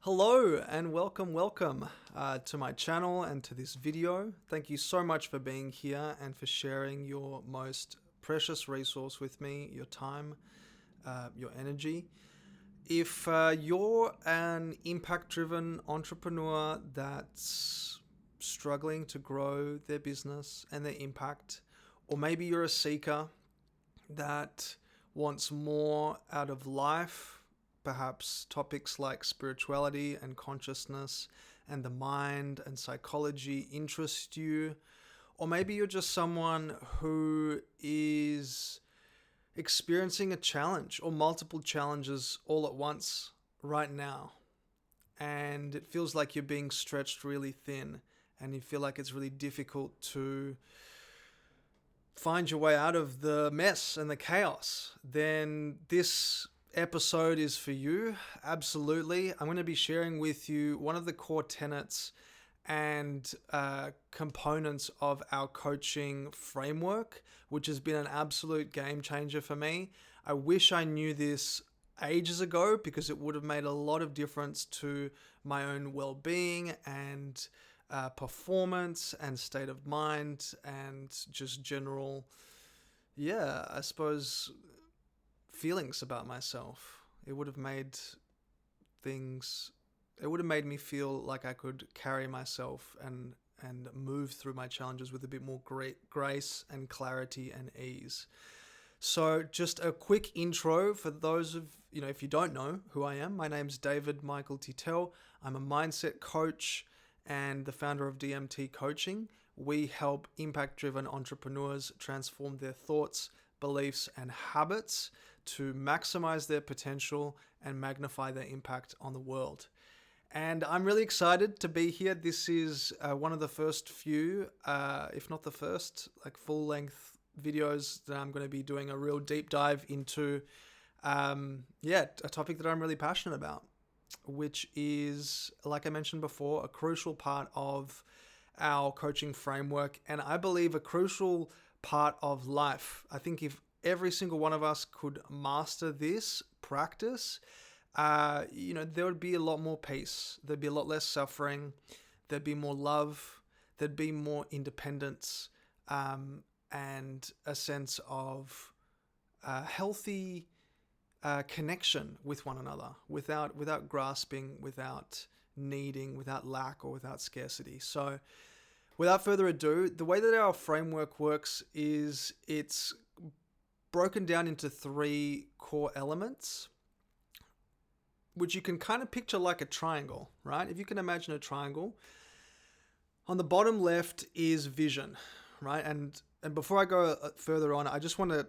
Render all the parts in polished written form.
Hello and welcome to my channel and to this video. Thank you so much for being here and for sharing your most precious resource with me, your time, your energy. If you're an impact-driven entrepreneur that's struggling to grow their business and their impact, or maybe you're a seeker that wants more out of life, perhaps topics like spirituality and consciousness and the mind and psychology interest you, or maybe you're just someone who is experiencing a challenge or multiple challenges all at once right now, and it feels like you're being stretched really thin and you feel like it's really difficult to find your way out of the mess and the chaos, then this episode is for you. Absolutely. I'm going to be sharing with you one of the core tenets and components of our coaching framework, which has been an absolute game changer for me. I wish I knew this ages ago because it would have made a lot of difference to my own well-being and performance and state of mind and just general, I suppose, feelings about myself. It would have made me feel like I could carry myself and move through my challenges with a bit more grace and clarity and ease. So just a quick intro for those of, if you don't know who I am. My name's David Michael Titel. I'm a mindset coach and the founder of DMT Coaching. We help impact-driven entrepreneurs transform their thoughts, beliefs, and habits to maximize their potential and magnify their impact on the world. And I'm really excited to be here. This is one of the first few, if not the first, full-length videos that I'm going to be doing a real deep dive into, a topic that I'm really passionate about, which is, like I mentioned before, a crucial part of our coaching framework, and I believe a crucial part of life. I think if every single one of us could master this practice, there would be a lot more peace. There'd be a lot less suffering. There'd be more love. There'd be more independence, and a sense of healthy connection with one another, without grasping, without needing, without lack, or without scarcity. So without further ado, the way that our framework works is it's broken down into three core elements, which you can kind of picture like a triangle, right? If you can imagine a triangle, on the bottom left is vision, right? And before I go further on, I just want to,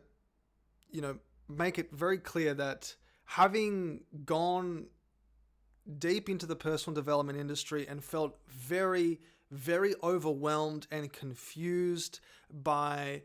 make it very clear that having gone deep into the personal development industry and felt very, very overwhelmed and confused by,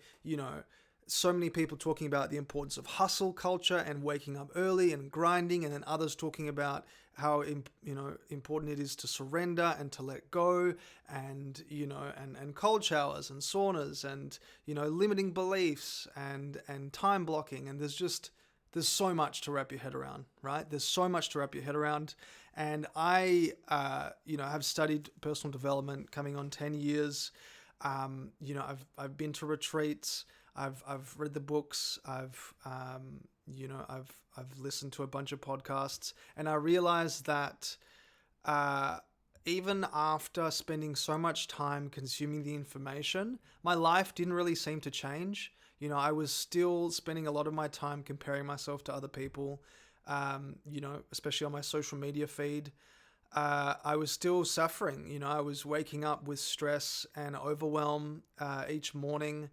so many people talking about the importance of hustle culture and waking up early and grinding, and then others talking about how important it is to surrender and to let go, and and cold showers and saunas and limiting beliefs and time blocking, and there's so much to wrap your head around, right? There's so much to wrap your head around, and I have studied personal development coming on 10 years. I've been to retreats. I've read the books. I've listened to a bunch of podcasts, and I realized that even after spending so much time consuming the information, my life didn't really seem to change. I was still spending a lot of my time comparing myself to other people, especially on my social media feed. I was still suffering. I was waking up with stress and overwhelm each morning.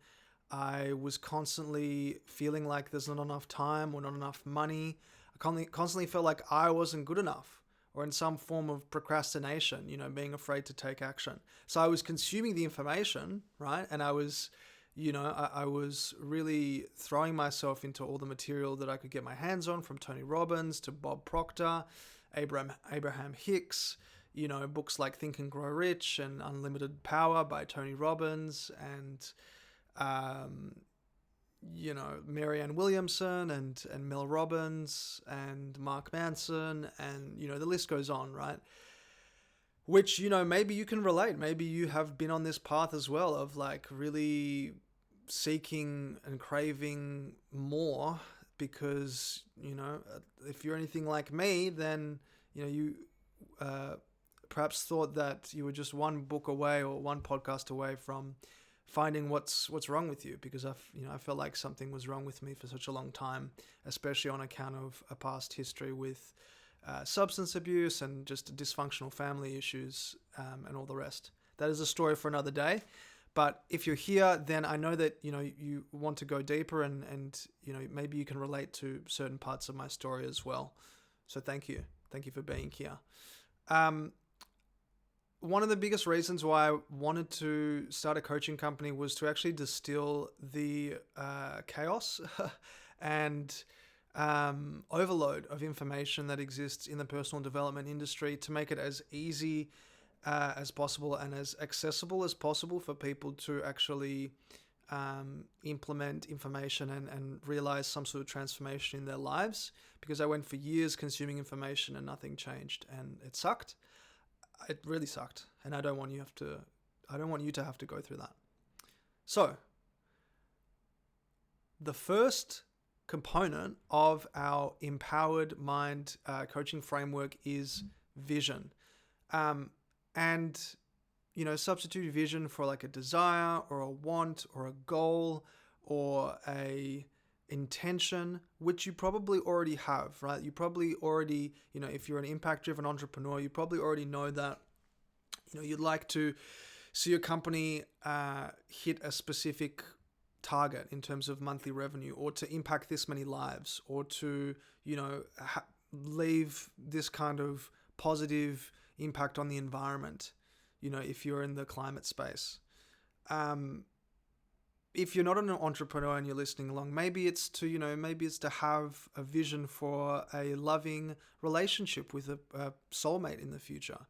I was constantly feeling like there's not enough time or not enough money. I constantly felt like I wasn't good enough, or in some form of procrastination, being afraid to take action. So I was consuming the information, right? And I was, I was really throwing myself into all the material that I could get my hands on, from Tony Robbins to Bob Proctor, Abraham Hicks, books like Think and Grow Rich and Unlimited Power by Tony Robbins, and Marianne Williamson and Mel Robbins and Mark Manson, and, the list goes on, right? Which, maybe you can relate. Maybe you have been on this path as well of like really seeking and craving more because, if you're anything like me, then, you perhaps thought that you were just one book away or one podcast away from finding what's wrong with you, because I felt like something was wrong with me for such a long time, especially on account of a past history with substance abuse and just dysfunctional family issues, and all the rest. That is a story for another day. But if you're here, then I know that you want to go deeper, and maybe you can relate to certain parts of my story as well. So thank you for being here. One of the biggest reasons why I wanted to start a coaching company was to actually distill the chaos and overload of information that exists in the personal development industry to make it as easy as possible and as accessible as possible for people to actually implement information and realize some sort of transformation in their lives. Because I went for years consuming information and nothing changed, and it sucked. It really sucked, and I don't want you to have to go through that. So, the first component of our empowered mind coaching framework is vision. And, substitute vision for like a desire or a want or a goal or a intention, which you probably already have, right? You probably already, if you're an impact-driven entrepreneur, you probably already know that, you'd like to see your company hit a specific target in terms of monthly revenue, or to impact this many lives, or to, leave this kind of positive impact on the environment, if you're in the climate space. If you're not an entrepreneur and you're listening along, maybe it's to have a vision for a loving relationship with a soulmate in the future.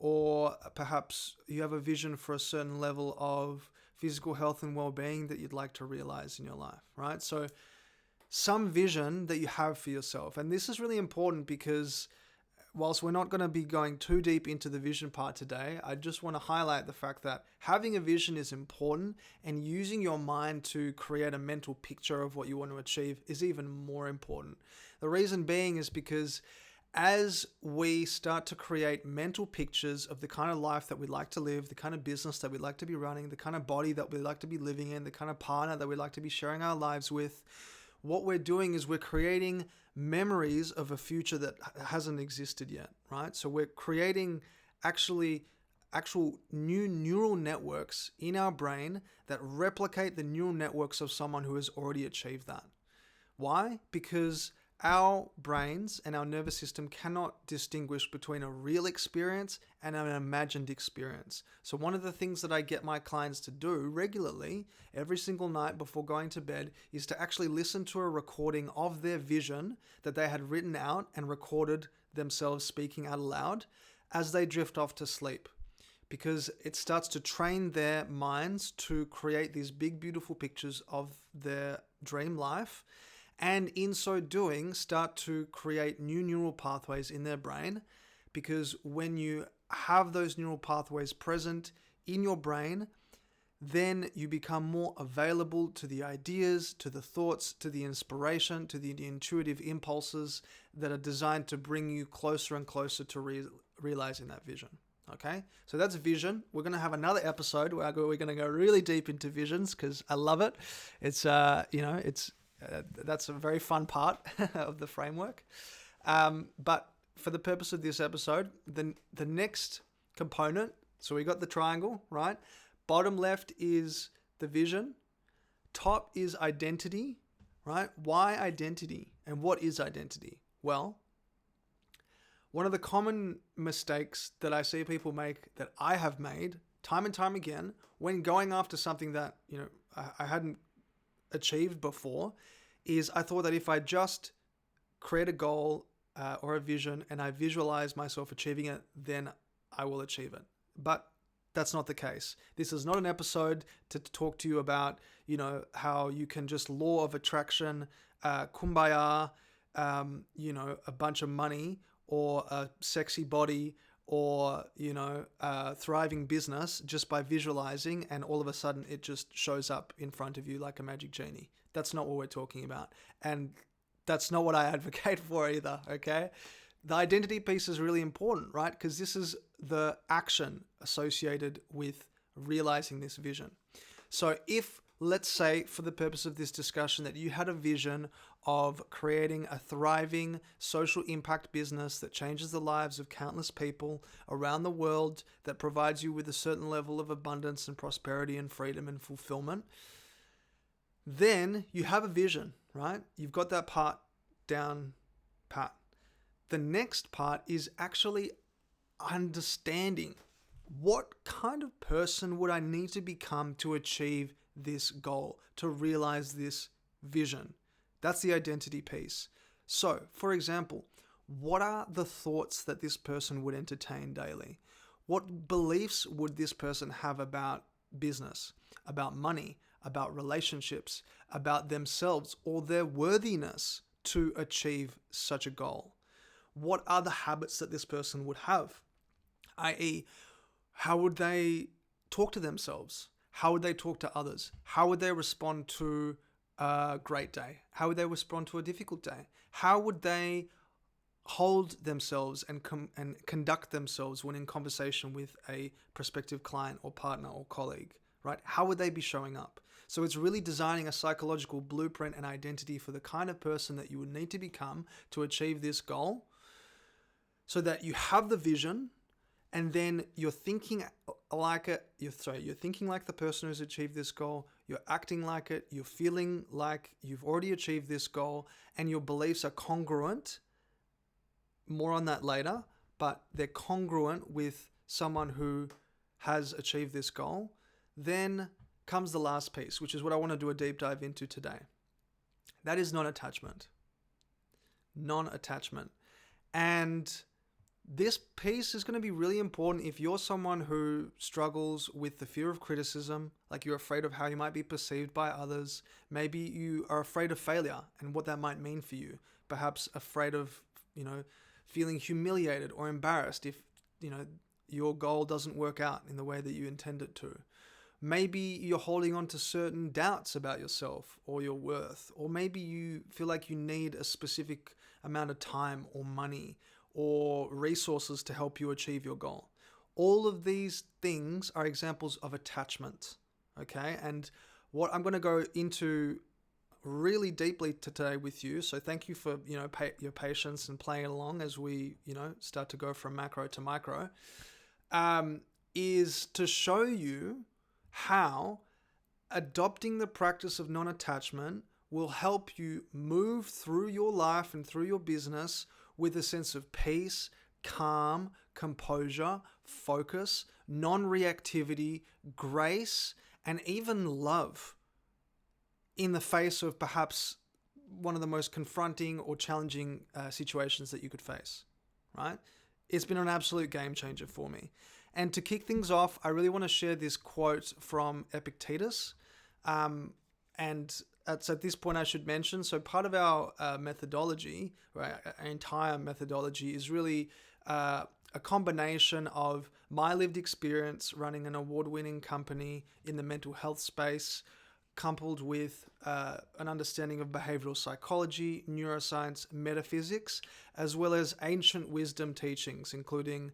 Or perhaps you have a vision for a certain level of physical health and well-being that you'd like to realize in your life, right? So some vision that you have for yourself. And this is really important because whilst we're not going to be going too deep into the vision part today, I just want to highlight the fact that having a vision is important, and using your mind to create a mental picture of what you want to achieve is even more important. The reason being is because as we start to create mental pictures of the kind of life that we'd like to live, the kind of business that we'd like to be running, the kind of body that we'd like to be living in, the kind of partner that we'd like to be sharing our lives with, what we're doing is we're creating memories of a future that hasn't existed yet, right? So we're creating actual new neural networks in our brain that replicate the neural networks of someone who has already achieved that. Why? Because our brains and our nervous system cannot distinguish between a real experience and an imagined experience. So one of the things that I get my clients to do regularly, every single night before going to bed, is to actually listen to a recording of their vision that they had written out and recorded themselves speaking out loud as they drift off to sleep. Because it starts to train their minds to create these big, beautiful pictures of their dream life, and in so doing start to create new neural pathways in their brain. Because when you have those neural pathways present in your brain, then you become more available to the ideas, to the thoughts, to the inspiration, to the intuitive impulses that are designed to bring you closer and closer to realizing that vision. Okay, so that's vision. We're going to have another episode where we're going to go really deep into visions, because I love it. It's that's a very fun part of the framework. But for the purpose of this episode, the next component, so we got the triangle, right? Bottom left is the vision. Top is identity, right? Why identity? And what is identity? Well, one of the common mistakes that I see people make, that I have made time and time again, when going after something that, I hadn't achieved before, is I thought that if I just create a goal or a vision and I visualize myself achieving it, then I will achieve it. But That's not the case. This is not an episode to talk to you about, how you can just law of attraction, kumbaya, a bunch of money or a sexy body or, a thriving business just by visualizing, and all of a sudden it just shows up in front of you like a magic genie. That's not what we're talking about. And that's not what I advocate for either, okay? The identity piece is really important, right? Because this is the action associated with realizing this vision. So if, let's say, for the purpose of this discussion, that you had a vision of creating a thriving social impact business that changes the lives of countless people around the world, that provides you with a certain level of abundance and prosperity and freedom and fulfillment, then you have a vision, right? You've got that part down pat. The next part is actually understanding what kind of person would I need to become to achieve this goal, to realize this vision. That's the identity piece. So, for example, what are the thoughts that this person would entertain daily? What beliefs would this person have about business, about money, about relationships, about themselves, or their worthiness to achieve such a goal? What are the habits that this person would have? i.e., how would they talk to themselves? How would they talk to others? How would they respond to a great day? How would they respond to a difficult day? How would they hold themselves and conduct themselves when in conversation with a prospective client or partner or colleague, right? How would they be showing up? So it's really designing a psychological blueprint and identity for the kind of person that you would need to become to achieve this goal, so that you have the vision, and then you're thinking like you're thinking like the person who's achieved this goal, you're acting like it, you're feeling like you've already achieved this goal, and your beliefs are congruent. More on that later, but they're congruent with someone who has achieved this goal. Then comes the last piece, which is what I want to do a deep dive into today. That is non-attachment. Non-attachment. And this piece is going to be really important if you're someone who struggles with the fear of criticism, like you're afraid of how you might be perceived by others. Maybe you are afraid of failure and what that might mean for you. Perhaps afraid of, feeling humiliated or embarrassed if, your goal doesn't work out in the way that you intend it to. Maybe you're holding on to certain doubts about yourself or your worth, or maybe you feel like you need a specific amount of time or money or resources to help you achieve your goal. All of these things are examples of attachment, okay? And what I'm going to go into really deeply today with you, so thank you for your patience and playing along as we start to go from macro to micro, is to show you how adopting the practice of non-attachment will help you move through your life and through your business with a sense of peace, calm, composure, focus, non-reactivity, grace, and even love in the face of perhaps one of the most confronting or challenging situations that you could face, right? It's been an absolute game changer for me. And to kick things off, I really want to share this quote from Epictetus. So at this point, I should mention, so part of our methodology, right, our entire methodology is really a combination of my lived experience running an award-winning company in the mental health space, coupled with an understanding of behavioural psychology, neuroscience, metaphysics, as well as ancient wisdom teachings, including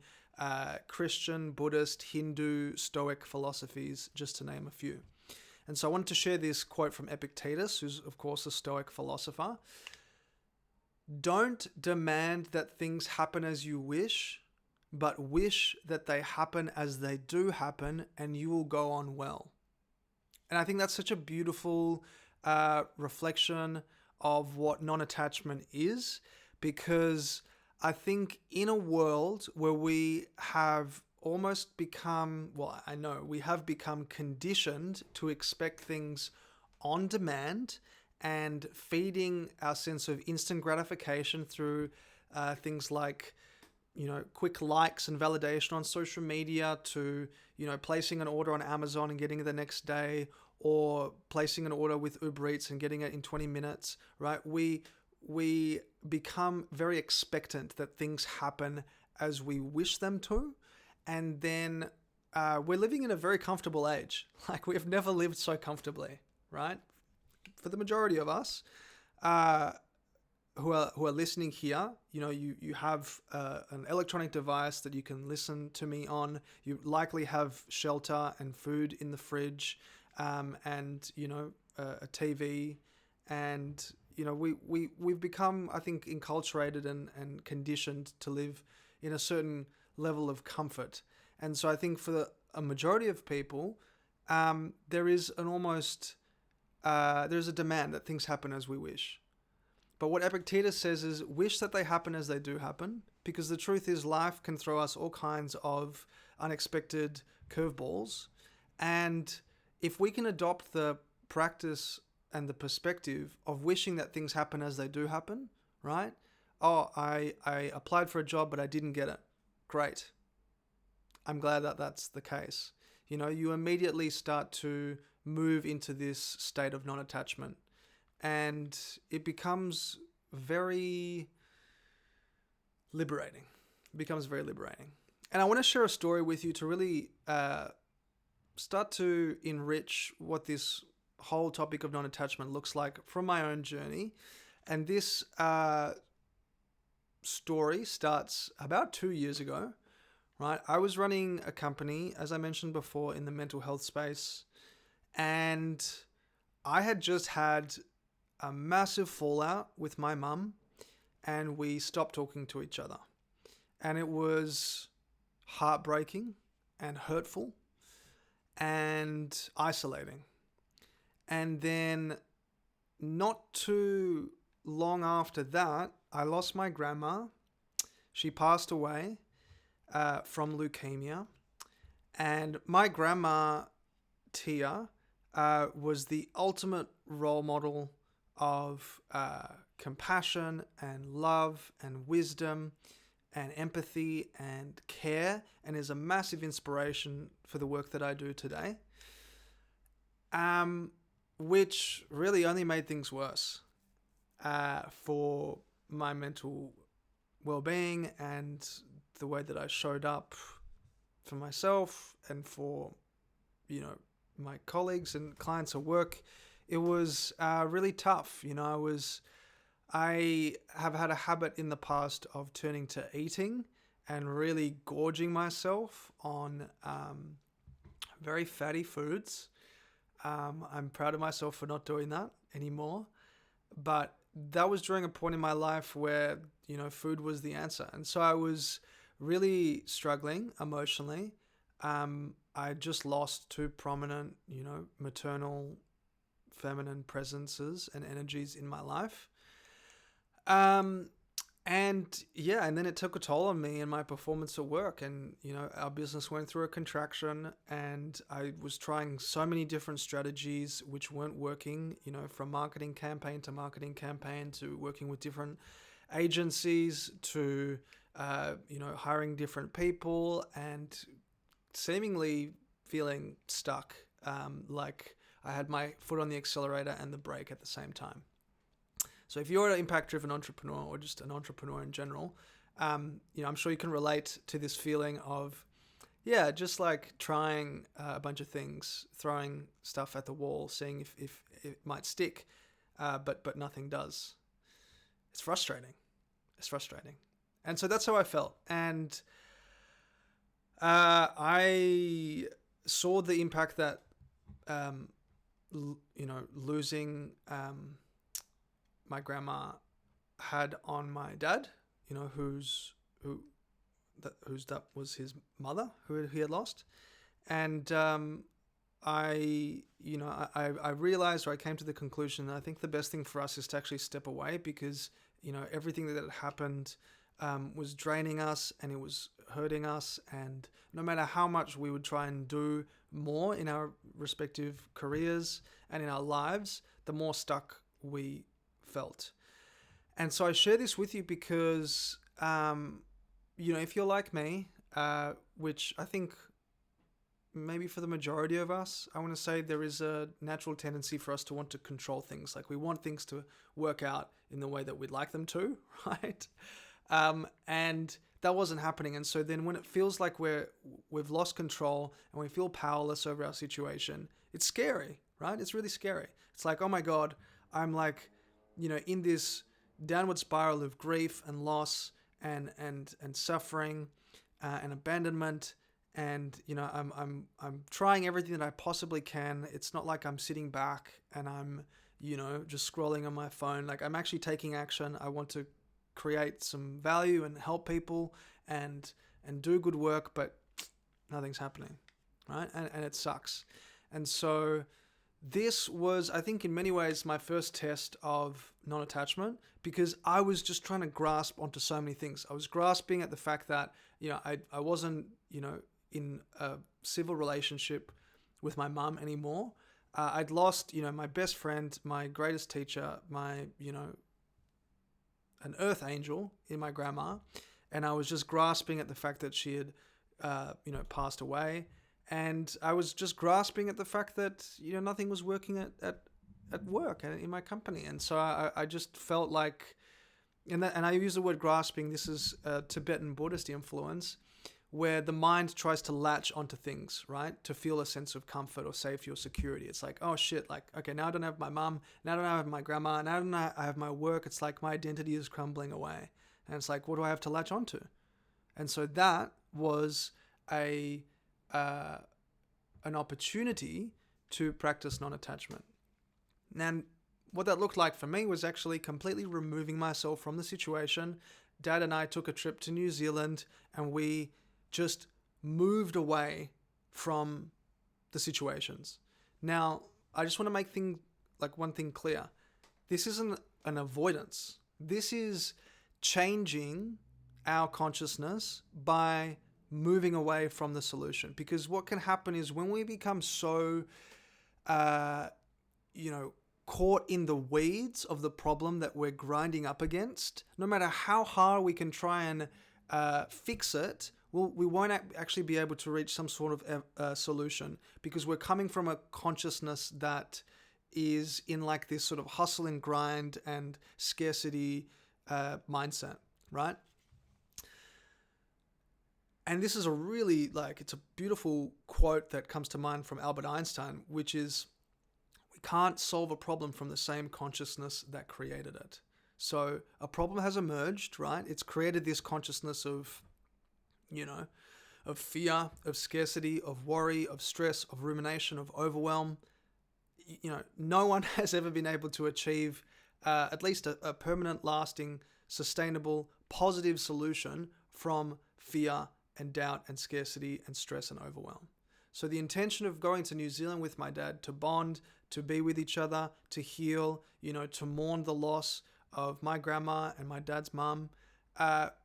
Christian, Buddhist, Hindu, Stoic philosophies, just to name a few. And so I wanted to share this quote from Epictetus, who's of course a Stoic philosopher. Don't demand that things happen as you wish, but wish that they happen as they do happen, and you will go on well. And I think that's such a beautiful reflection of what non-attachment is, because I think in a world where we have almost become, we have become conditioned to expect things on demand and feeding our sense of instant gratification through things like, quick likes and validation on social media to, placing an order on Amazon and getting it the next day, or placing an order with Uber Eats and getting it in 20 minutes, right? We become very expectant that things happen as we wish them to. And then we're living in a very comfortable age. Like, we've never lived so comfortably, right? For the majority of us who are listening here, you have an electronic device that you can listen to me on. You likely have shelter and food in the fridge, and a TV, and we've become, I think, enculturated and conditioned to live in a certain level of comfort. And so I think for a majority of people, there's a demand that things happen as we wish. But what Epictetus says is, wish that they happen as they do happen, because the truth is life can throw us all kinds of unexpected curveballs. And if we can adopt the practice and the perspective of wishing that things happen as they do happen, right? Oh, I applied for a job, but I didn't get it. Great. I'm glad that that's the case. You immediately start to move into this state of non-attachment, and it becomes very liberating. And I want to share a story with you to really start to enrich what this whole topic of non-attachment looks like from my own journey. And this story starts about 2 years ago, right? I was running a company, as I mentioned before, in the mental health space, and I had just had a massive fallout with my mum, and we stopped talking to each other. And it was heartbreaking and hurtful and isolating. And then not too long after that, I lost my grandma. She passed away from leukemia. And my grandma, Tia, was the ultimate role model of compassion and love and wisdom and empathy and care, and is a massive inspiration for the work that I do today, which really only made things worse for my mental well-being and the way that I showed up for myself and for my colleagues and clients at work. It was really tough. I have had a habit in the past of turning to eating and really gorging myself on very fatty foods. I'm proud of myself for not doing that anymore. But that was during a point in my life where, food was the answer. And so I was really struggling emotionally. I just lost two prominent, maternal, feminine presences and energies in my life. And then it took a toll on me and my performance at work, and, our business went through a contraction, and I was trying so many different strategies which weren't working, from marketing campaign to working with different agencies to, hiring different people, and seemingly feeling stuck, like I had my foot on the accelerator and the brake at the same time. So if you're an impact-driven entrepreneur, or just an entrepreneur in general, I'm sure you can relate to this feeling of, just like trying a bunch of things, throwing stuff at the wall, seeing if it might stick, but nothing does. It's frustrating. And so that's how I felt. And I saw the impact that, losing my grandma had on my dad, that was his mother who he had lost. And I realized, or I came to the conclusion that I think the best thing for us is to actually step away, because, everything that had happened was draining us and it was hurting us. And no matter how much we would try and do more in our respective careers and in our lives, the more stuck we felt. And so I share this with you because, if you're like me, which I think maybe for the majority of us, I want to say there is a natural tendency for us to want to control things. Like we want things to work out in the way that we'd like them to, right? And that wasn't happening. And so then when it feels like we've lost control and we feel powerless over our situation, it's scary, right? It's really scary. It's like, oh my God, I'm like, in this downward spiral of grief and loss and suffering and abandonment. And I'm trying everything that I possibly can. It's not like I'm sitting back and I'm just scrolling on my phone. Like I'm actually taking action. I want to create some value and help people and do good work, but nothing's happening, right? And it sucks. And so this was, I think, in many ways my first test of non-attachment, because I was just trying to grasp onto so many things. I was grasping at the fact that I wasn't in a civil relationship with my mum anymore. I'd lost my best friend, my greatest teacher, my an earth angel in my grandma, and I was just grasping at the fact that she had passed away. And I was just grasping at the fact that nothing was working at work and in my company. And so I just felt like, and I use the word grasping. This is a Tibetan Buddhist influence, where the mind tries to latch onto things, right? To feel a sense of comfort or safety or security. It's like, oh shit, like, okay, now I don't have my mum, now I don't have my grandma, now I don't have my work. It's like my identity is crumbling away. And it's like, what do I have to latch onto? And so that was an opportunity to practice non-attachment. And what that looked like for me was actually completely removing myself from the situation. Dad and I took a trip to New Zealand and we just moved away from the situations. Now, I just want to make one thing clear. This isn't an avoidance. This is changing our consciousness by moving away from the solution. Because what can happen is when we become so, caught in the weeds of the problem that we're grinding up against, no matter how hard we can try and fix it, we won't actually be able to reach some sort of solution, because we're coming from a consciousness that is in like this sort of hustle and grind and scarcity mindset, right? And this is a really, it's a beautiful quote that comes to mind from Albert Einstein, which is, we can't solve a problem from the same consciousness that created it. So a problem has emerged, right? It's created this consciousness of, of fear, of scarcity, of worry, of stress, of rumination, of overwhelm. No one has ever been able to achieve at least a permanent, lasting, sustainable, positive solution from fear and doubt and scarcity and stress and overwhelm. So the intention of going to New Zealand with my dad to bond, to be with each other, to heal, to mourn the loss of my grandma and my dad's mum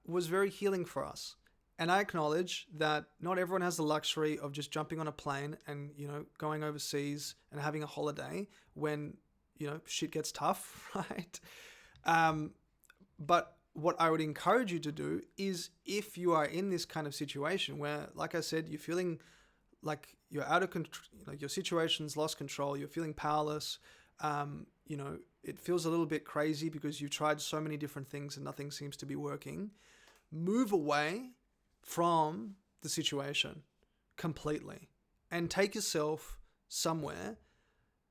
was very healing for us. And I acknowledge that not everyone has the luxury of just jumping on a plane and, going overseas and having a holiday when, shit gets tough, right? But what I would encourage you to do is, if you are in this kind of situation where, like I said, you're feeling like you're out of control, your situation's lost control, you're feeling powerless, it feels a little bit crazy because you've tried so many different things and nothing seems to be working, move away from the situation completely and take yourself somewhere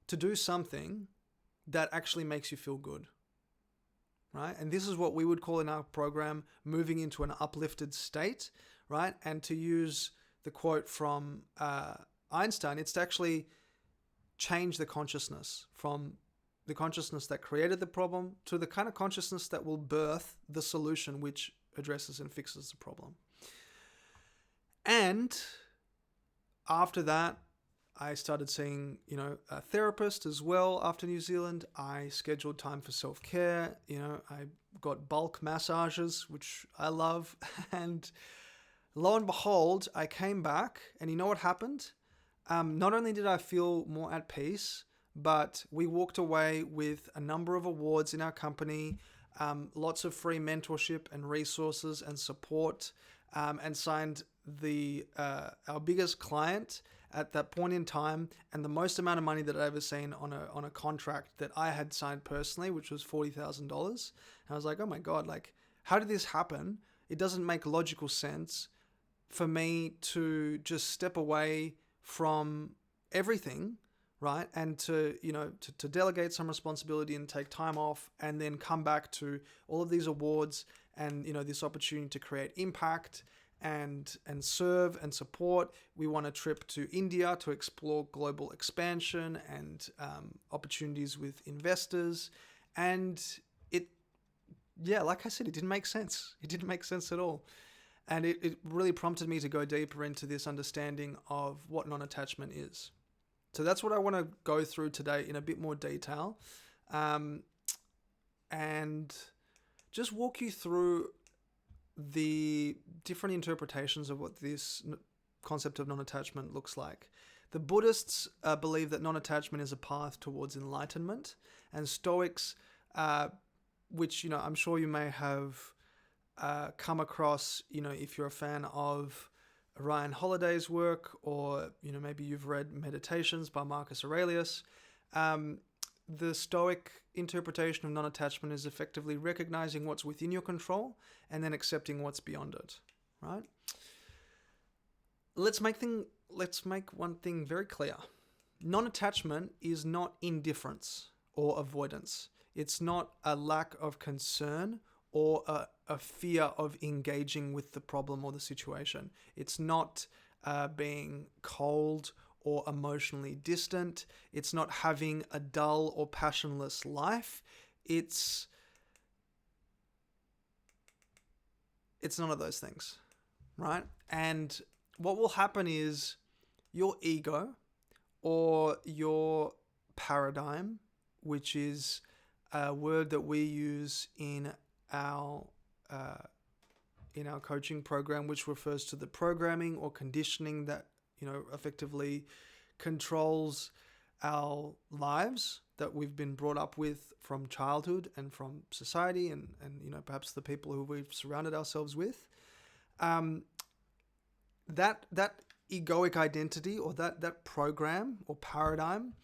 to do something that actually makes you feel good. Right? And this is what we would call in our program moving into an uplifted state, right? And to use the quote from Einstein, it's to actually change the consciousness from the consciousness that created the problem to the kind of consciousness that will birth the solution which addresses and fixes the problem. And after that, I started seeing, a therapist as well after New Zealand. I scheduled time for self-care. I got bulk massages, which I love. And lo and behold, I came back, and you know what happened? Not only did I feel more at peace, but we walked away with a number of awards in our company, lots of free mentorship and resources and support. and signed our biggest client at that point in time, and the most amount of money that I'd ever seen on a contract that I had signed personally, which was $40,000. And I was like, oh my God, like, how did this happen? It doesn't make logical sense for me to just step away from everything, right? And to delegate some responsibility and take time off, and then come back to all of these awards and, this opportunity to create impact and serve and support. We won a trip to India to explore global expansion and opportunities with investors. And like I said, it didn't make sense. It didn't make sense at all. And it really prompted me to go deeper into this understanding of what non-attachment is. So that's what I want to go through today in a bit more detail, and just walk you through the different interpretations of what this concept of non-attachment looks like. The Buddhists believe that non-attachment is a path towards enlightenment, and Stoics, which I'm sure you may have come across, if you're a fan of Ryan Holiday's work, or maybe you've read Meditations by Marcus Aurelius. The Stoic interpretation of non-attachment is effectively recognizing what's within your control and then accepting what's beyond it, right? Let's make one thing very clear. Non-attachment is not indifference or avoidance. It's not a lack of concern or a fear of engaging with the problem or the situation. It's not being cold or emotionally distant. It's not having a dull or passionless life. It's none of those things, right? And what will happen is your ego or your paradigm, which is a word that we use in our coaching program, which refers to the programming or conditioning that effectively controls our lives that we've been brought up with from childhood and from society and perhaps the people who we've surrounded ourselves with. That egoic identity or that program or paradigm,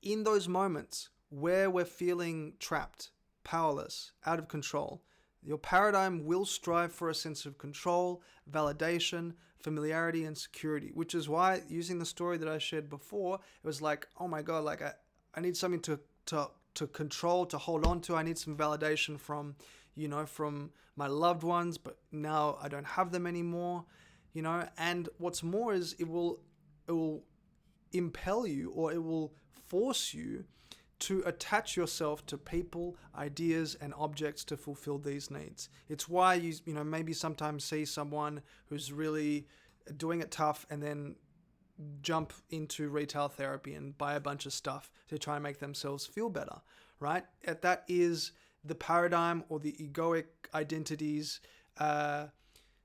in those moments where we're feeling trapped, powerless, out of control, your paradigm will strive for a sense of control, validation, familiarity, and security, which is why, using the story that I shared before, it was like, oh my God, like I need something to control, to hold on to. I need some validation from my loved ones, but now I don't have them anymore, and what's more is it will impel you, or it will force you to attach yourself to people, ideas, and objects to fulfill these needs. It's why you maybe sometimes see someone who's really doing it tough and then jump into retail therapy and buy a bunch of stuff to try and make themselves feel better, right? That is the paradigm or the egoic identity's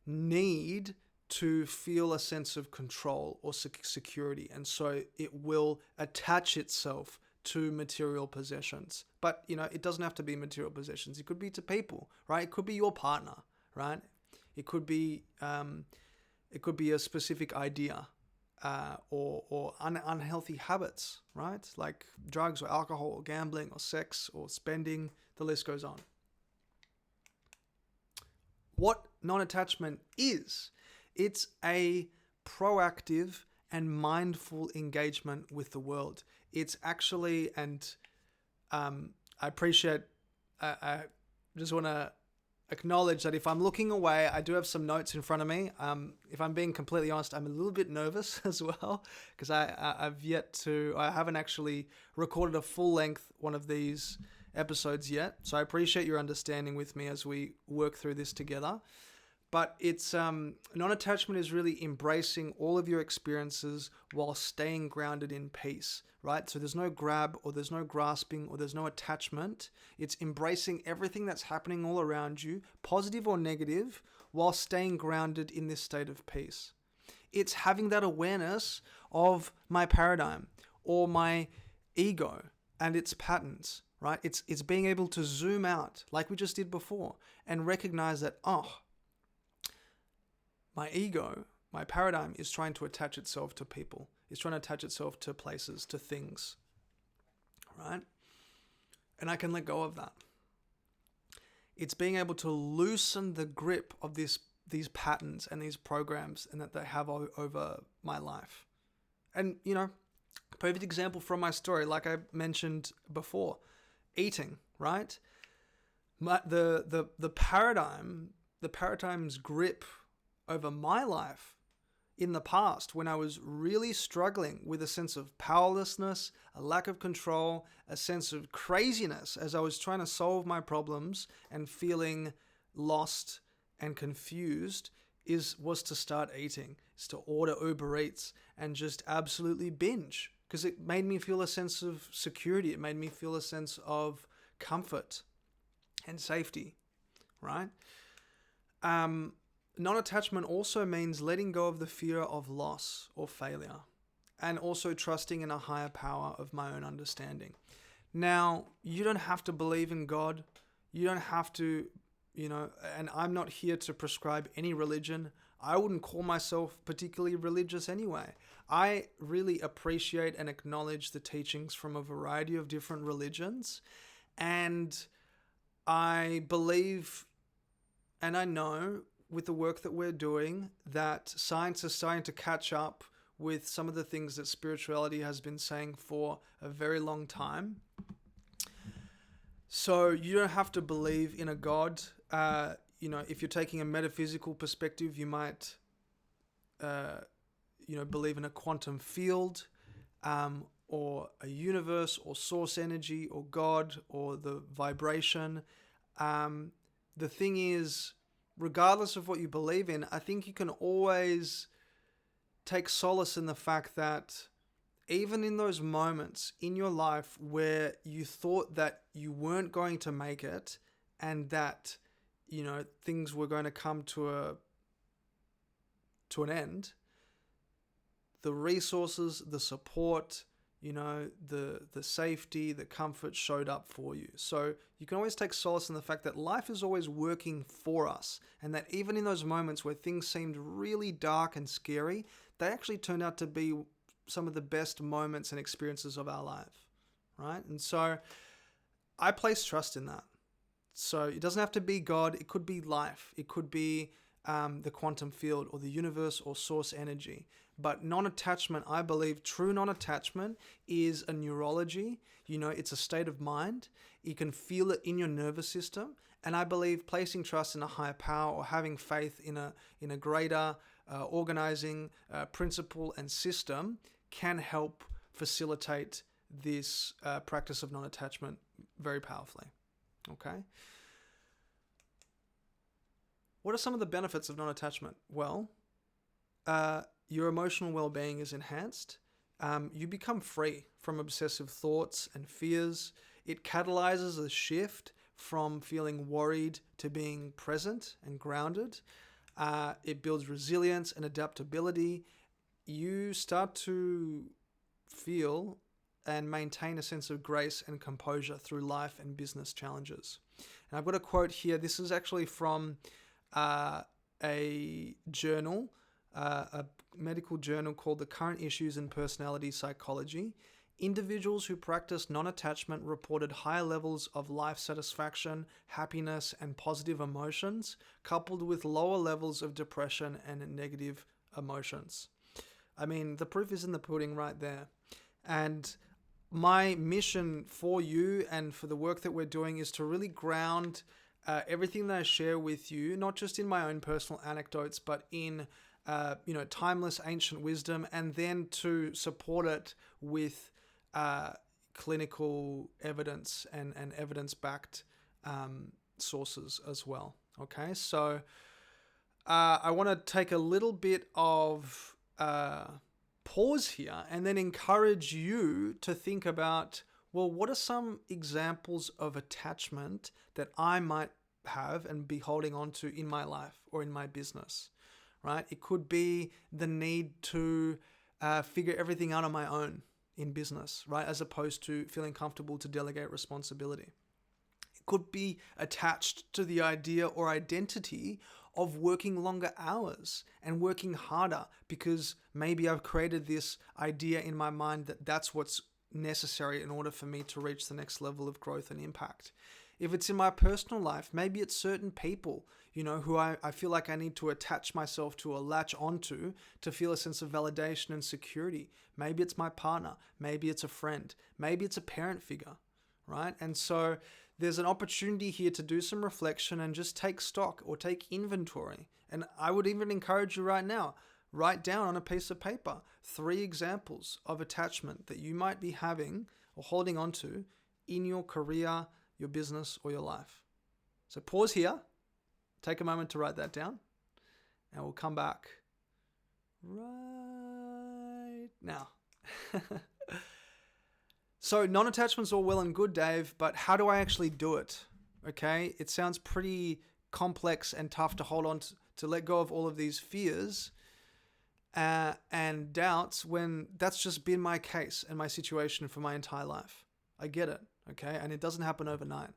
need to feel a sense of control or security. And so it will attach itself to material possessions. But, it doesn't have to be material possessions. It could be to people, right? It could be your partner, right? It could be a specific idea or unhealthy habits, right? Like drugs or alcohol or gambling or sex or spending, the list goes on. What non-attachment is, it's a proactive and mindful engagement with the world. It's actually, and I just want to acknowledge that if I'm looking away, I do have some notes in front of me. If I'm being completely honest, I'm a little bit nervous as well, because I haven't actually recorded a full-length one of these episodes yet. So I appreciate your understanding with me as we work through this together. But it's non-attachment is really embracing all of your experiences while staying grounded in peace, right? So there's no grab or there's no grasping or there's no attachment. It's embracing everything that's happening all around you, positive or negative, while staying grounded in this state of peace. It's having that awareness of my paradigm or my ego and its patterns, right? It's being able to zoom out like we just did before and recognize that, my ego, my paradigm is trying to attach itself to people. It's trying to attach itself to places, to things, right? And I can let go of that. It's being able to loosen the grip of these patterns and these programs and that they have over my life. And, perfect example from my story, like I mentioned before, eating, right? The paradigm's grip over my life in the past, when I was really struggling with a sense of powerlessness, a lack of control, a sense of craziness as I was trying to solve my problems and feeling lost and confused, was to start eating, is to order Uber Eats and just absolutely binge, because it made me feel a sense of security. It made me feel a sense of comfort and safety, right? Non-attachment also means letting go of the fear of loss or failure, and also trusting in a higher power of my own understanding. Now, you don't have to believe in God. You don't have to, and I'm not here to prescribe any religion. I wouldn't call myself particularly religious anyway. I really appreciate and acknowledge the teachings from a variety of different religions, and I believe and I know with the work that we're doing that science is starting to catch up with some of the things that spirituality has been saying for a very long time. So you don't have to believe in a God. If you're taking a metaphysical perspective, you might, believe in a quantum field, or a universe, or source energy, or God, or the vibration. The thing is, regardless of what you believe in, I think you can always take solace in the fact that even in those moments in your life where you thought that you weren't going to make it and that, things were going to come to an end, the resources, the support, the safety, the comfort showed up for you. So you can always take solace in the fact that life is always working for us, and that even in those moments where things seemed really dark and scary, they actually turned out to be some of the best moments and experiences of our life, right? And so I place trust in that. So it doesn't have to be God. It could be life. It could be the quantum field or the universe or source energy. But non-attachment, I believe, true non-attachment is a neurology. It's a state of mind. You can feel it in your nervous system. And I believe placing trust in a higher power or having faith in a greater organizing principle and system can help facilitate this practice of non-attachment very powerfully. Okay? What are some of the benefits of non-attachment? Well, your emotional well-being is enhanced. You become free from obsessive thoughts and fears. It catalyzes a shift from feeling worried to being present and grounded. It builds resilience and adaptability. You start to feel and maintain a sense of grace and composure through life and business challenges. And I've got a quote here. This is actually from a journal, a medical journal called The Current Issues in Personality Psychology. Individuals who practice non-attachment reported higher levels of life satisfaction, happiness, and positive emotions, coupled with lower levels of depression and negative emotions. I mean, the proof is in the pudding right there. And my mission for you and for the work that we're doing is to really ground everything that I share with you, not just in my own personal anecdotes, but in timeless ancient wisdom, and then to support it with clinical evidence and evidence-backed sources as well. Okay, so I want to take a little bit of pause here and then encourage you to think about, well, what are some examples of attachment that I might have and be holding on to in my life or in my business, right? It could be the need to figure everything out on my own in business, right? As opposed to feeling comfortable to delegate responsibility. It could be attached to the idea or identity of working longer hours and working harder because maybe I've created this idea in my mind that that's what's necessary in order for me to reach the next level of growth and impact. If it's in my personal life, maybe it's certain people, who I feel like I need to attach myself to or latch onto to feel a sense of validation and security. Maybe it's my partner. Maybe it's a friend. Maybe it's a parent figure, right? And so there's an opportunity here to do some reflection and just take stock or take inventory. And I would even encourage you right now, write down on a piece of paper 3 examples of attachment that you might be having or holding on to in your career, your business, or your life. So pause here, take a moment to write that down, and we'll come back right now. So non-attachment's all well and good, Dave, but how do I actually do it? Okay, it sounds pretty complex and tough to hold on to let go of all of these fears and doubts when that's just been my case and my situation for my entire life. I get it, okay? And it doesn't happen overnight,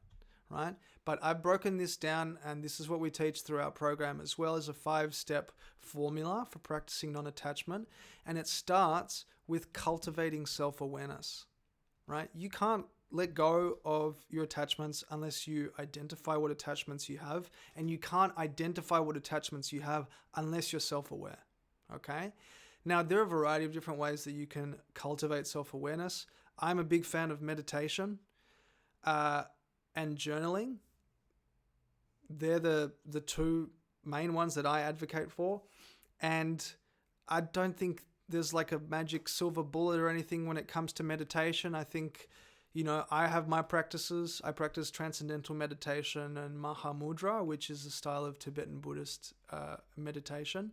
right? But I've broken this down, and this is what we teach through our program, as well as a 5-step formula for practicing non-attachment. And it starts with cultivating self-awareness, right? You can't let go of your attachments unless you identify what attachments you have, and you can't identify what attachments you have unless you're self-aware, okay? Now, there are a variety of different ways that you can cultivate self-awareness. I'm a big fan of meditation and journaling. They're the 2 main ones that I advocate for. And I don't think there's like a magic silver bullet or anything when it comes to meditation. I think, I have my practices. I practice transcendental meditation and Mahamudra, which is a style of Tibetan Buddhist meditation.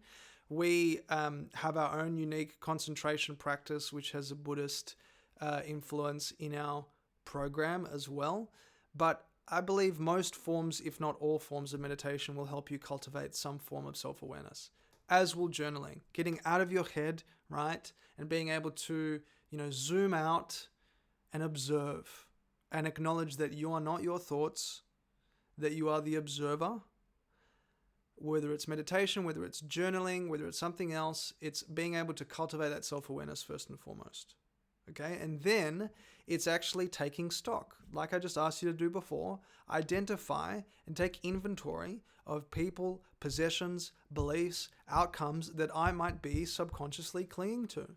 We have our own unique concentration practice, which has a Buddhist influence in our program as well. But I believe most forms, if not all forms of meditation, will help you cultivate some form of self-awareness, as will journaling. Getting out of your head, right? And being able to, zoom out and observe and acknowledge that you are not your thoughts, that you are the observer. Whether it's meditation, whether it's journaling, whether it's something else, it's being able to cultivate that self-awareness first and foremost. Okay, and then it's actually taking stock. Like I just asked you to do before, identify and take inventory of people, possessions, beliefs, outcomes that I might be subconsciously clinging to.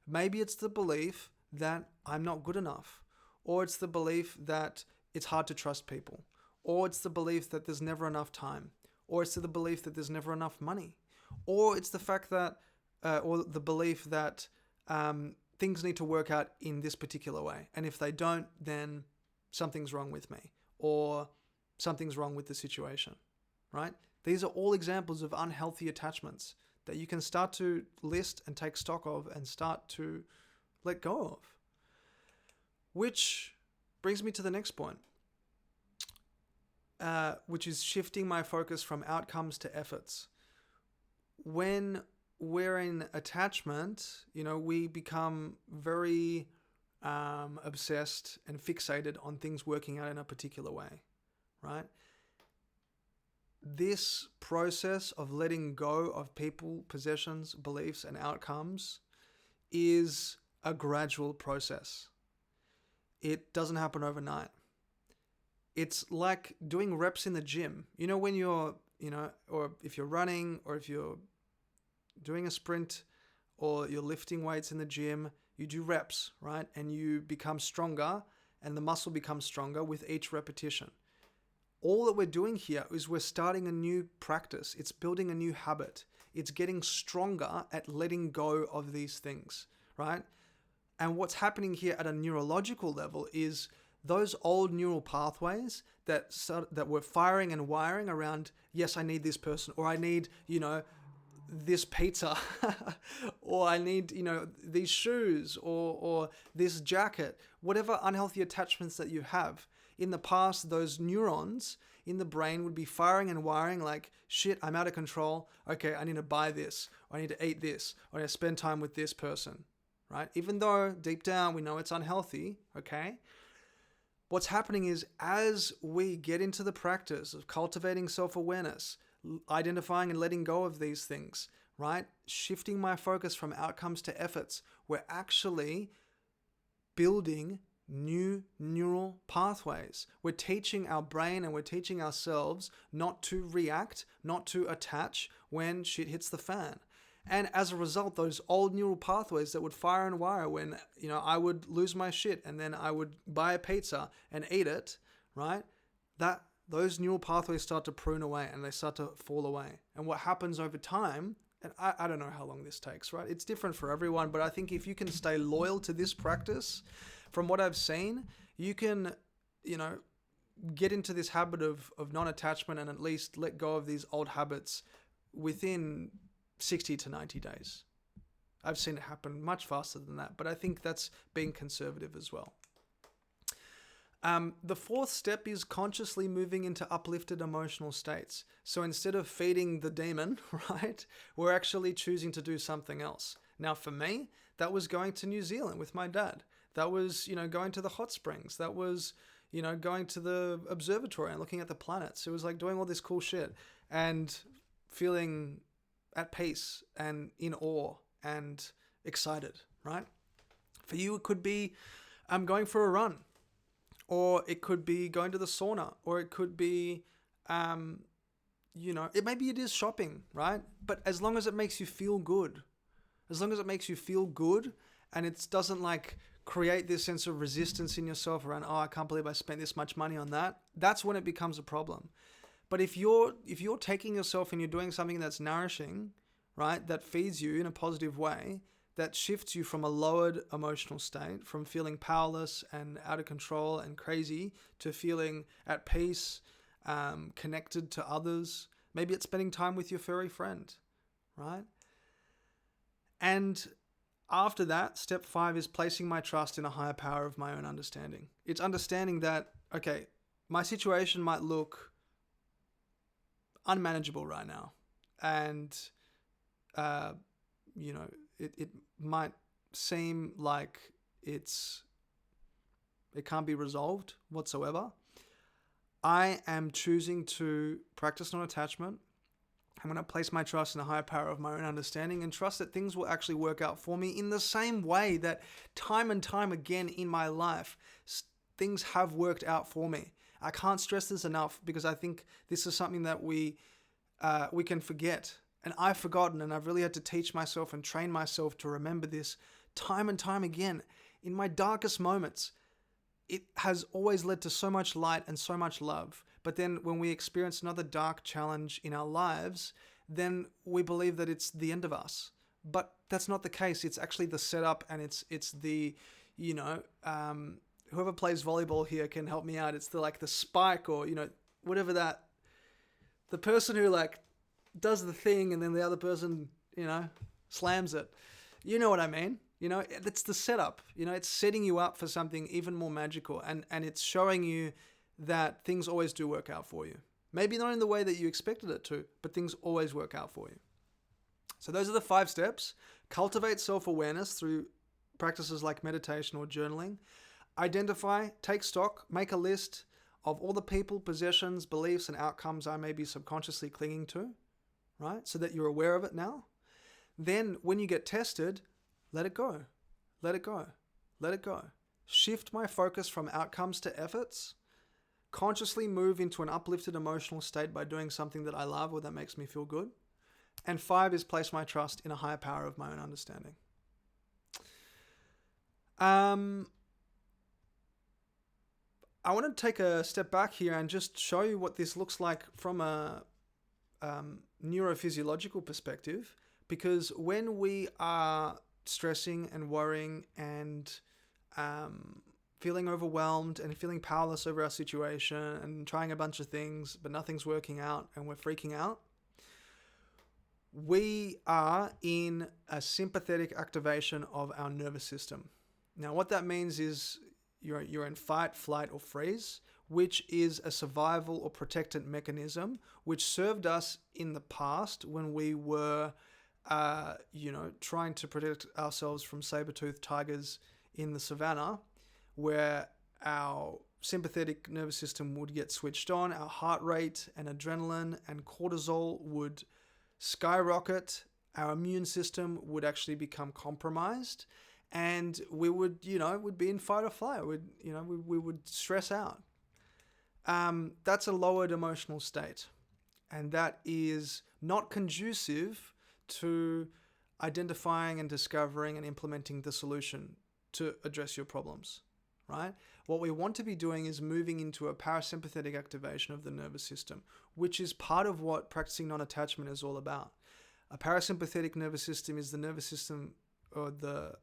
Maybe it's the belief that I'm not good enough, or it's the belief that it's hard to trust people, or it's the belief that there's never enough time, or it's the belief that there's never enough money, or it's the fact that, or the belief that things need to work out in this particular way. And if they don't, then something's wrong with me, or something's wrong with the situation, right? These are all examples of unhealthy attachments that you can start to list and take stock of and start to let go of. Which brings me to the next point, which is shifting my focus from outcomes to efforts. When we're in attachment, we become very obsessed and fixated on things working out in a particular way, right? This process of letting go of people, possessions, beliefs, and outcomes is a gradual process. It doesn't happen overnight. It's like doing reps in the gym. When you're, or if you're running, or if you're doing a sprint, or you're lifting weights in the gym, you do reps, right? And you become stronger, and the muscle becomes stronger with each repetition. All that we're doing here is we're starting a new practice. It's building a new habit. It's getting stronger at letting go of these things, right? And what's happening here at a neurological level is those old neural pathways that were firing and wiring around, yes, I need this person, or I need, this pizza, or I need, these shoes, or this jacket, whatever unhealthy attachments that you have. In the past, those neurons in the brain would be firing and wiring like, shit, I'm out of control. Okay, I need to buy this, or I need to eat this, or I need to spend time with this person, right? Even though deep down we know it's unhealthy, okay? What's happening is as we get into the practice of cultivating self-awareness, identifying and letting go of these things, right? Shifting my focus from outcomes to efforts. We're actually building new neural pathways. We're teaching our brain and we're teaching ourselves not to react, not to attach when shit hits the fan. And as a result, those old neural pathways that would fire and wire when, I would lose my shit and then I would buy a pizza and eat it, right? Those neural pathways start to prune away and they start to fall away. And what happens over time, and I don't know how long this takes, right? It's different for everyone, but I think if you can stay loyal to this practice, from what I've seen, you can, get into this habit of non-attachment and at least let go of these old habits within 60 to 90 days. I've seen it happen much faster than that, but I think that's being conservative as well. The fourth step is consciously moving into uplifted emotional states. So instead of feeding the demon, right, we're actually choosing to do something else. Now, for me, that was going to New Zealand with my dad. That was, going to the hot springs. That was, going to the observatory and looking at the planets. It was like doing all this cool shit and feeling at peace and in awe and excited, right? For you, it could be going for a run, or it could be going to the sauna, or it could be, maybe it is shopping, right? But as long as it makes you feel good, and it doesn't create this sense of resistance in yourself around, I can't believe I spent this much money on that. That's when it becomes a problem. But if you're taking yourself and you're doing something that's nourishing, right, that feeds you in a positive way, that shifts you from a lowered emotional state, from feeling powerless and out of control and crazy to feeling at peace, connected to others. Maybe it's spending time with your furry friend, right? And after that, step 5 is placing my trust in a higher power of my own understanding. It's understanding that, okay, my situation might look unmanageable right now. And, it might seem like it can't be resolved whatsoever. I am choosing to practice non-attachment. I'm going to place my trust in the higher power of my own understanding and trust that things will actually work out for me in the same way that time and time again in my life, things have worked out for me. I can't stress this enough because I think this is something that we can forget. And I've forgotten, and I've really had to teach myself and train myself to remember this time and time again. In my darkest moments, it has always led to so much light and so much love. But then when we experience another dark challenge in our lives, then we believe that it's the end of us. But that's not the case. It's actually the setup, and it's the, whoever plays volleyball here can help me out. It's the spike, or, whatever the person who does the thing and then the other person, slams it. You know what I mean? It's the setup. It's setting you up for something even more magical, and it's showing you that things always do work out for you. Maybe not in the way that you expected it to, but things always work out for you. So those are the 5 steps. Cultivate self-awareness through practices like meditation or journaling. Identify, take stock, make a list of all the people, possessions, beliefs, and outcomes I may be subconsciously clinging to, right? So that you're aware of it now. Then when you get tested, let it go. Let it go. Let it go. Shift my focus from outcomes to efforts. Consciously move into an uplifted emotional state by doing something that I love or that makes me feel good. And 5 is place my trust in a higher power of my own understanding. I want to take a step back here and just show you what this looks like from a neurophysiological perspective, because when we are stressing and worrying and feeling overwhelmed and feeling powerless over our situation and trying a bunch of things, but nothing's working out and we're freaking out, we are in a sympathetic activation of our nervous system. Now, what that means is you're in fight, flight, or freeze, which is a survival or protectant mechanism, which served us in the past when we were, trying to protect ourselves from saber-toothed tigers in the savannah, where our sympathetic nervous system would get switched on, our heart rate and adrenaline and cortisol would skyrocket, our immune system would actually become compromised, and we would, would be in fight or flight. We would stress out. That's a lowered emotional state, and that is not conducive to identifying and discovering and implementing the solution to address your problems, right? What we want to be doing is moving into a parasympathetic activation of the nervous system, which is part of what practicing non-attachment is all about. A parasympathetic nervous system is the nervous system, or the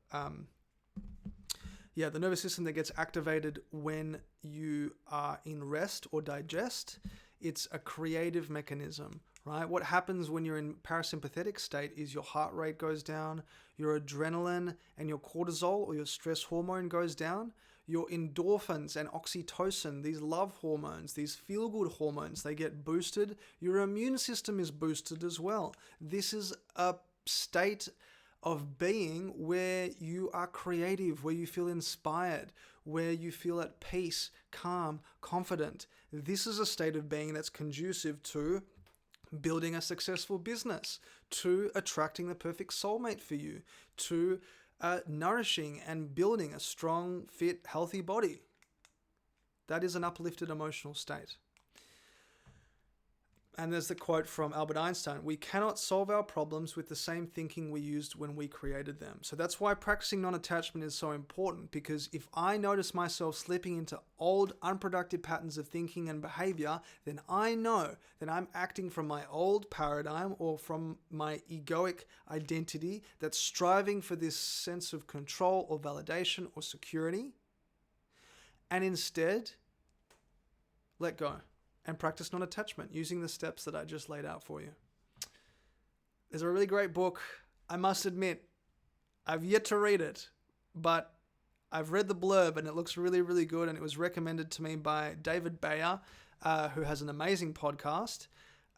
nervous system that gets activated when you are in rest or digest. It's a creative mechanism, right? What happens when you're in parasympathetic state is your heart rate goes down, your adrenaline and your cortisol, or your stress hormone, goes down. Your endorphins and oxytocin, these love hormones, these feel-good hormones, they get boosted. Your immune system is boosted as well. This is a state of being where you are creative, where you feel inspired, where you feel at peace, calm, confident. This is a state of being that's conducive to building a successful business, to attracting the perfect soulmate for you, to nourishing and building a strong, fit, healthy body. That is an uplifted emotional state. And there's the quote from Albert Einstein: "We cannot solve our problems with the same thinking we used when we created them." So that's why practicing non-attachment is so important, because if I notice myself slipping into old, unproductive patterns of thinking and behavior, then I know that I'm acting from my old paradigm or from my egoic identity that's striving for this sense of control or validation or security. And instead, let go and practice non-attachment using the steps that I just laid out for you. There's a really great book. I must admit, I've yet to read it, but I've read the blurb and it looks really, really good. And it was recommended to me by David Bayer, who has an amazing podcast.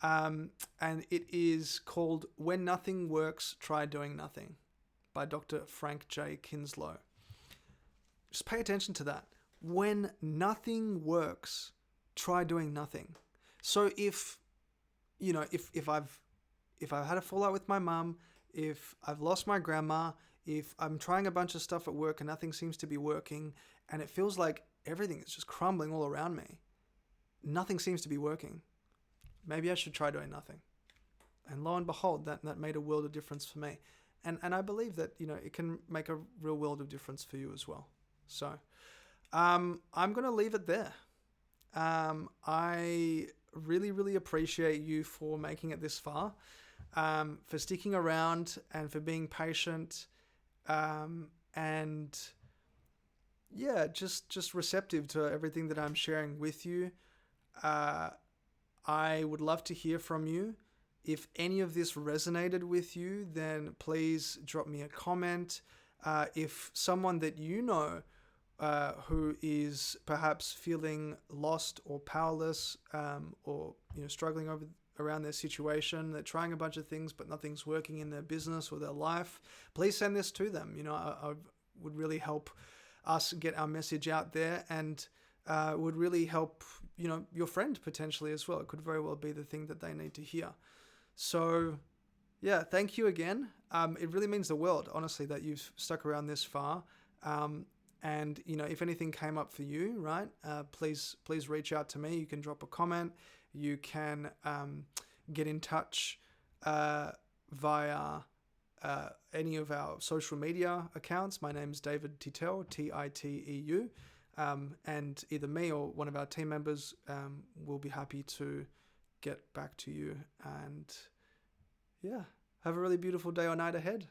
And it is called "When Nothing Works, Try Doing Nothing" by Dr. Frank J. Kinslow. Just pay attention to that. When nothing works, try doing nothing. So if I've had a fallout with my mum, if I've lost my grandma, if I'm trying a bunch of stuff at work and nothing seems to be working, and it feels like everything is just crumbling all around me, nothing seems to be working, maybe I should try doing nothing. And lo and behold, that made a world of difference for me. And I believe that, it can make a real world of difference for you as well. So I'm going to leave it there. I really, really appreciate you for making it this far, for sticking around and for being patient, and just receptive to everything that I'm sharing with you. I would love to hear from you. If any of this resonated with you, then please drop me a comment. If someone that you know who is perhaps feeling lost or powerless, or struggling around their situation, they're trying a bunch of things but nothing's working in their business or their life, please send this to them. I would really help us get our message out there, and would really help your friend potentially as well. It could very well be the thing that they need to hear. So thank you again. It really means the world, honestly, that you've stuck around this far. And, if anything came up for you, right, please reach out to me. You can drop a comment. You can get in touch via any of our social media accounts. My name's David Titeu, Titeu. And either me or one of our team members will be happy to get back to you. And have a really beautiful day or night ahead.